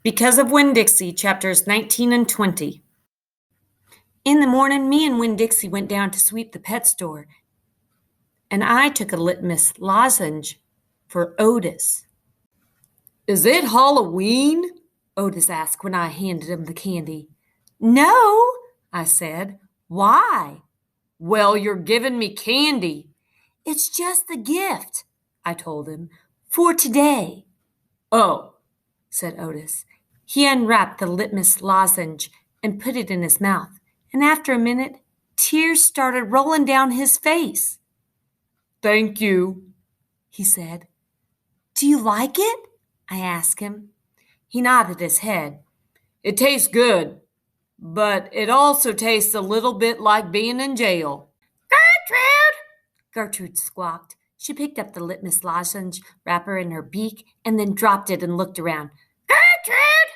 Because of Winn-Dixie, chapters 19 and 20. In the morning, me and Winn-Dixie went down to sweep the pet store, and I took a litmus lozenge for Otis. "Is it Halloween?" Otis asked when I handed him the candy. "No," I said. "Why?" "Well, you're giving me candy." "It's just a gift," I told him, "for today." "Oh," said Otis. He unwrapped the litmus lozenge and put it in his mouth, and after a minute, tears started rolling down his face. "Thank you," he said. "Do you like it?" I asked him. He nodded his head. "It tastes good, but it also tastes a little bit like being in jail." Gertrude squawked. She picked up the litmus lozenge wrapper in her beak and then dropped it and looked around. "Gertrude!"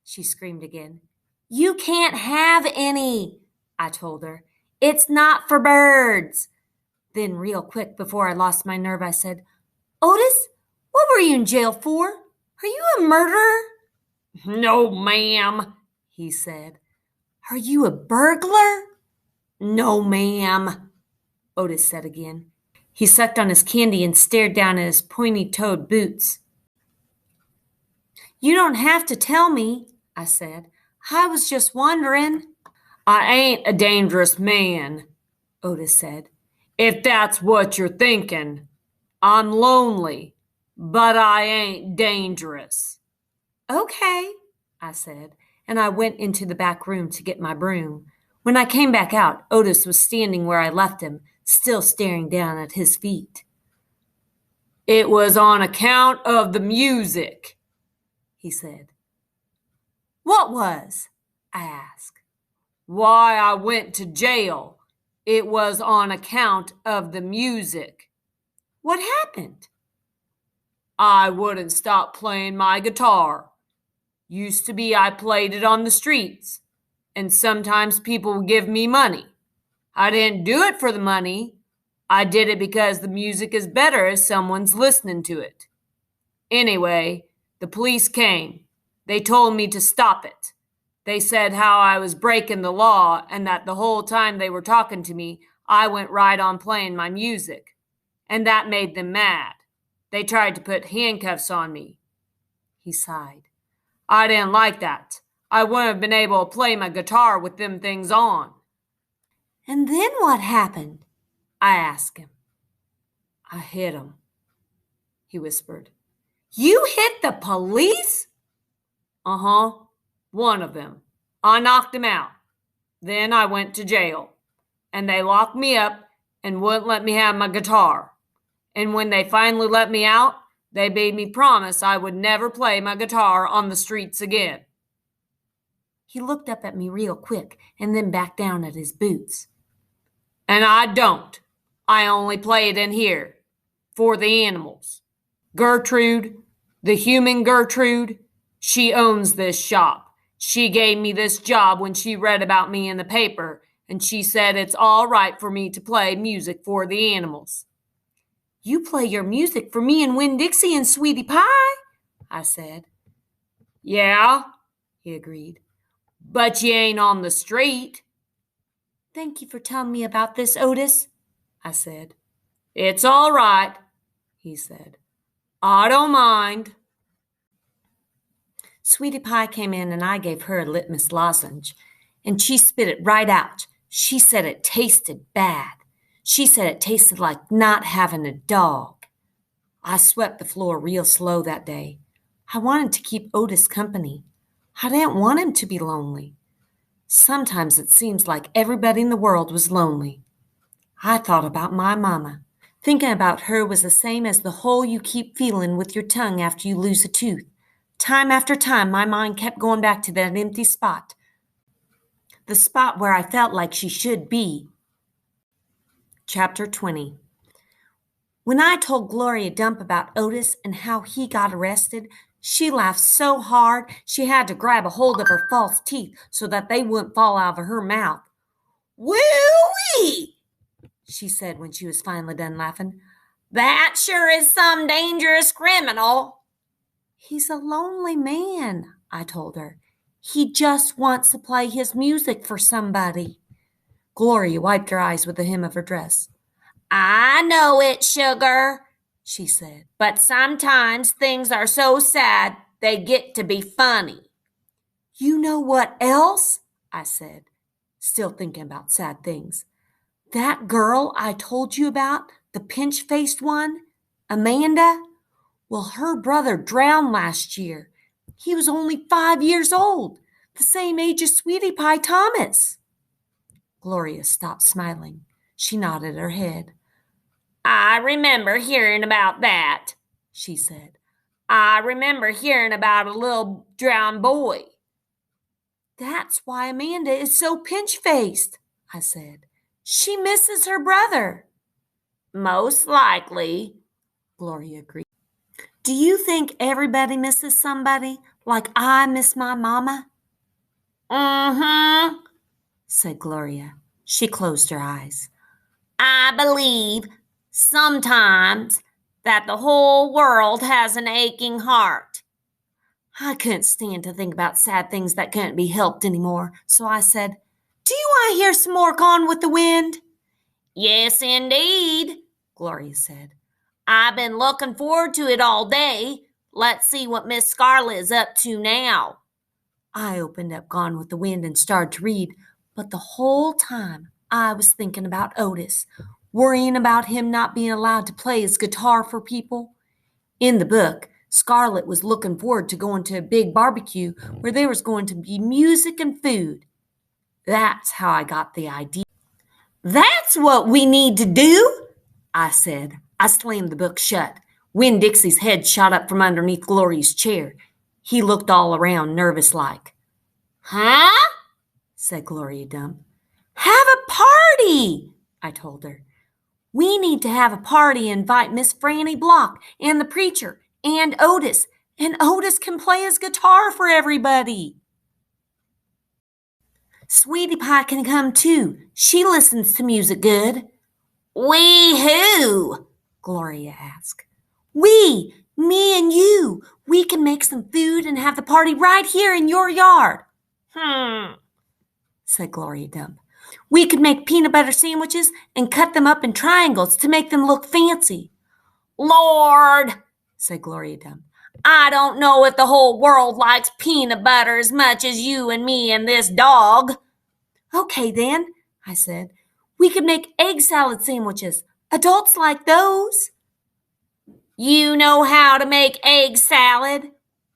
she screamed again. "You can't have any," I told her. "It's not for birds." Then, real quick, before I lost my nerve, I said, "Otis, what were you in jail for? Are you a murderer?" "No, ma'am," he said. "Are you a burglar?" "No, ma'am," Otis said again. He sucked on his candy and stared down at his pointy-toed boots. "You don't have to tell me," I said. "I was just wondering." "I ain't a dangerous man," Otis said. "If that's what you're thinking. I'm lonely, but I ain't dangerous." "Okay," I said, and I went into the back room to get my broom. When I came back out, Otis was standing where I left him, still staring down at his feet. "It was on account of the music," he said. "What was?" I asked. "Why I went to jail. It was on account of the music." "What happened?" "I wouldn't stop playing my guitar. Used to be I played it on the streets, and sometimes people would give me money. I didn't do it for the money. I did it because the music is better if someone's listening to it. Anyway, the police came. They told me to stop it. They said how I was breaking the law and that the whole time they were talking to me, I went right on playing my music. And that made them mad. They tried to put handcuffs on me." He sighed. "I didn't like that. I wouldn't have been able to play my guitar with them things on." "And then what happened?" I asked him. "I hit him," he whispered. "You hit the police?" "Uh-huh. One of them. I knocked him out. Then I went to jail. And they locked me up and wouldn't let me have my guitar. And when they finally let me out, they made me promise I would never play my guitar on the streets again." He looked up at me real quick and then back down at his boots. "And I don't. I only play it in here. For the animals. Gertrude, the human Gertrude, she owns this shop. She gave me this job when she read about me in the paper, and she said it's all right for me to play music for the animals." "You play your music for me and Winn-Dixie and Sweetie Pie," I said. "Yeah," he agreed. "But you ain't on the street." "Thank you for telling me about this, Otis," I said. "It's all right," he said. "I don't mind." Sweetie Pie came in and I gave her a litmus lozenge, and she spit it right out. She said it tasted bad. She said it tasted like not having a dog. I swept the floor real slow that day. I wanted to keep Otis company. I didn't want him to be lonely. Sometimes it seems like everybody in the world was lonely. I thought about my mama. Thinking about her was the same as the hole you keep feeling with your tongue after you lose a tooth. Time after time, my mind kept going back to that empty spot. The spot where I felt like she should be. Chapter 20. When I told Gloria Dump about Otis and how he got arrested, she laughed so hard she had to grab a hold of her false teeth so that they wouldn't fall out of her mouth. "Woo-wee!" she said when she was finally done laughing. "That sure is some dangerous criminal." "He's a lonely man," I told her. He just wants to play his music for somebody. Gloria wiped her eyes with the hem of her dress. I know it, sugar, she said, but sometimes things are so sad they get to be funny. You know what else? I said, still thinking about sad things. That girl I told you about, the pinch-faced one, Amanda, well, her brother drowned last year. He was only 5 years old, the same age as Sweetie Pie Thomas. Gloria stopped smiling. She nodded her head. I remember hearing about that, she said. I remember hearing about a little drowned boy. That's why Amanda is so pinch-faced, I said. She misses her brother. Most likely, Gloria agreed. Do you think everybody misses somebody like I miss my mama? Mm-hmm, said Gloria. She closed her eyes. I believe sometimes that the whole world has an aching heart. I couldn't stand to think about sad things that couldn't be helped anymore, so I said, Do you want to hear some more Gone with the Wind? Yes, indeed, Gloria said. I've been looking forward to it all day. Let's see what Miss Scarlet is up to now. I opened up Gone with the Wind and started to read, but the whole time I was thinking about Otis, worrying about him not being allowed to play his guitar for people. In the book, Scarlet was looking forward to going to a big barbecue where there was going to be music and food. That's how I got the idea. That's what we need to do, I said. I slammed the book shut. Winn-Dixie's head shot up from underneath Gloria's chair. He looked all around, nervous-like. Huh? Said Gloria Dump. Have a party, I told her. We need to have a party and invite Miss Franny Block and the preacher and Otis can play his guitar for everybody. Sweetie Pie can come too. She listens to music good. We who? Gloria asked. We, me and you. We can make some food and have the party right here in your yard. Said Gloria Dump. We could make peanut butter sandwiches and cut them up in triangles to make them look fancy. Lord, said Gloria Dump. I don't know if the whole world likes peanut butter as much as you and me and this dog. Okay, then, I said. We could make egg salad sandwiches. Adults like those. You know how to make egg salad?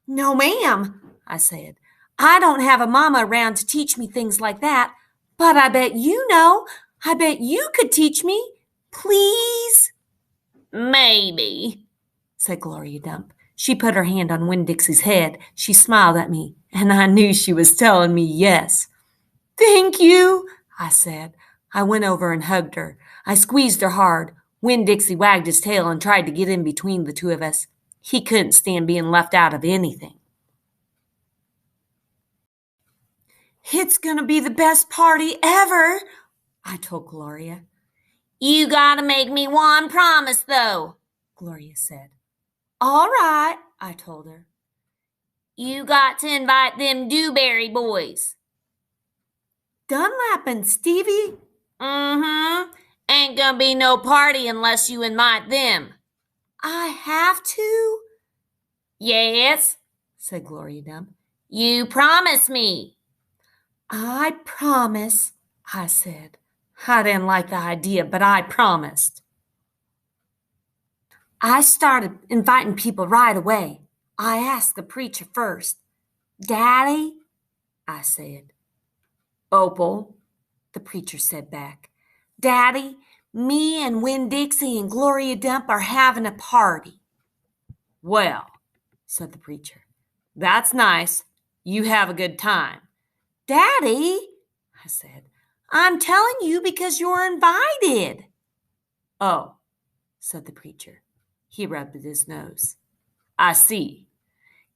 No, ma'am, I said. I don't have a mama around to teach me things like that, but I bet you know. I bet you could teach me. Please? Maybe, said Gloria Dump. She put her hand on Winn-Dixie's head. She smiled at me, and I knew she was telling me yes. Thank you, I said. I went over and hugged her. I squeezed her hard. Winn-Dixie wagged his tail and tried to get in between the two of us. He couldn't stand being left out of anything. It's going to be the best party ever, I told Gloria. You got to make me one promise, though, Gloria said. All right, I told her. You got to invite them Dewberry boys. Dunlap and Stevie? Mm-hmm. Ain't gonna be no party unless you invite them. I have to? Yes, said Gloria Dump. You promise me. I promise, I said. I didn't like the idea, but I promised. I started inviting people right away. I asked the preacher first. Daddy, I said. Opal, the preacher said back. Daddy, me and Winn-Dixie and Gloria Dump are having a party. Well, said the preacher, that's nice. You have a good time. Daddy, I said, I'm telling you because you're invited. Oh, said the preacher. He rubbed his nose. I see.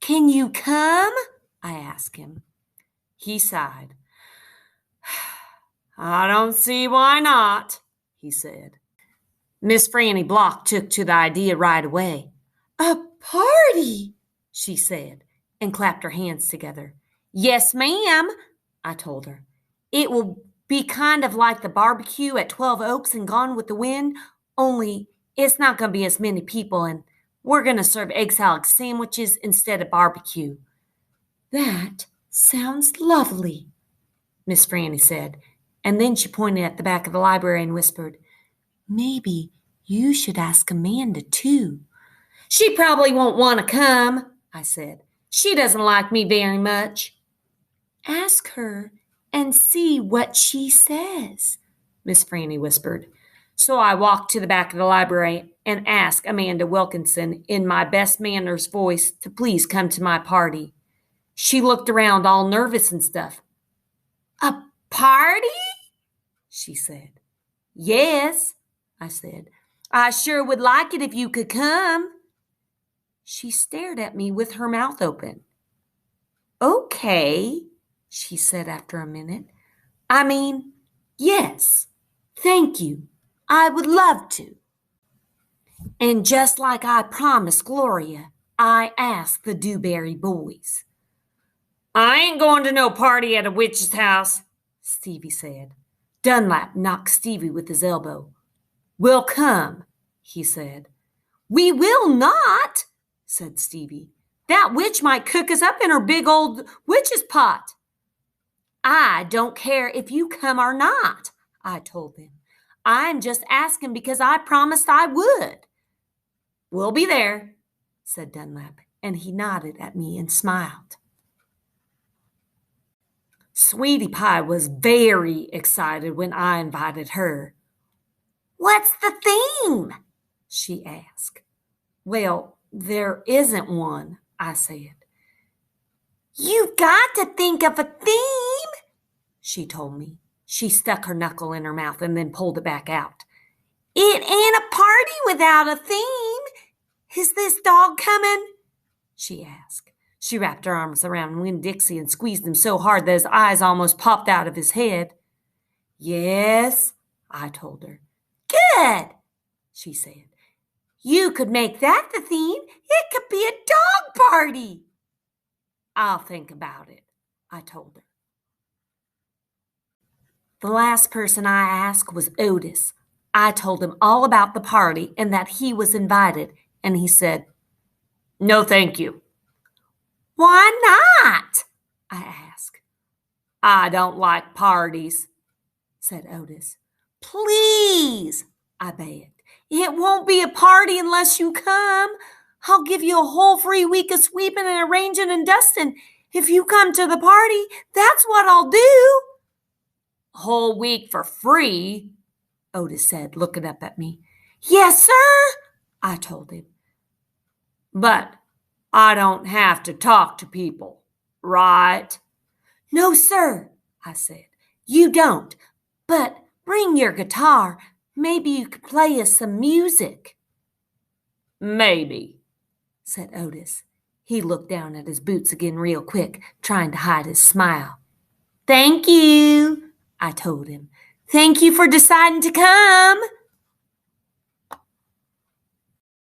Can you come? I asked him. He sighed. I don't see why not, he said. Miss Franny Block took to the idea right away. A party, she said. and clapped her hands together. Yes, ma'am, I told her. It will be kind of like the barbecue at 12 Oaks and Gone with the Wind, only it's not going to be as many people, and we're going to serve egg salad sandwiches instead of barbecue. That sounds lovely, Miss Franny said, and then she pointed at the back of the library and whispered, Maybe you should ask Amanda, too. She probably won't want to come, I said. She doesn't like me very much. Ask her and see what she says, Miss Franny whispered. So I walked to the back of the library and asked Amanda Wilkinson in my best manners voice to please come to my party. She looked around all nervous and stuff. A party? She said. Yes, I said. I sure would like it if you could come. She stared at me with her mouth open. Okay, she said after a minute. I mean, yes, thank you. I would love to. And just like I promised Gloria, I asked the Dewberry boys. I ain't going to no party at a witch's house, Stevie said. Dunlap knocked Stevie with his elbow. We'll come, he said. We will not, said Stevie. That witch might cook us up in her big old witch's pot. I don't care if you come or not, I told them. I'm just asking because I promised I would. We'll be there, said Dunlap, and he nodded at me and smiled. Sweetie Pie was very excited when I invited her. What's the theme? She asked. Well, there isn't one, I said. You've got to think of a theme, she told me. She stuck her knuckle in her mouth and then pulled it back out. It ain't a party without a theme. Is this dog coming? She asked. She wrapped her arms around Winn-Dixie and squeezed him so hard that his eyes almost popped out of his head. Yes, I told her. Good, she said. You could make that the theme. It could be a dog party. I'll think about it, I told her. The last person I asked was Otis. I told him all about the party and that he was invited, and he said, No, thank you. Why not? I asked. I don't like parties, said Otis. Please, I begged. It won't be a party unless you come. I'll give you a whole free week of sweeping and arranging and dusting. If you come to the party, that's what I'll do. A whole week for free, Otis said, looking up at me. Yes, sir, I told him. But I don't have to talk to people, right? No, sir, I said. You don't. But bring your guitar. Maybe you could play us some music. Maybe, said Otis. He looked down at his boots again real quick, trying to hide his smile. Thank you, I told him. Thank you for deciding to come.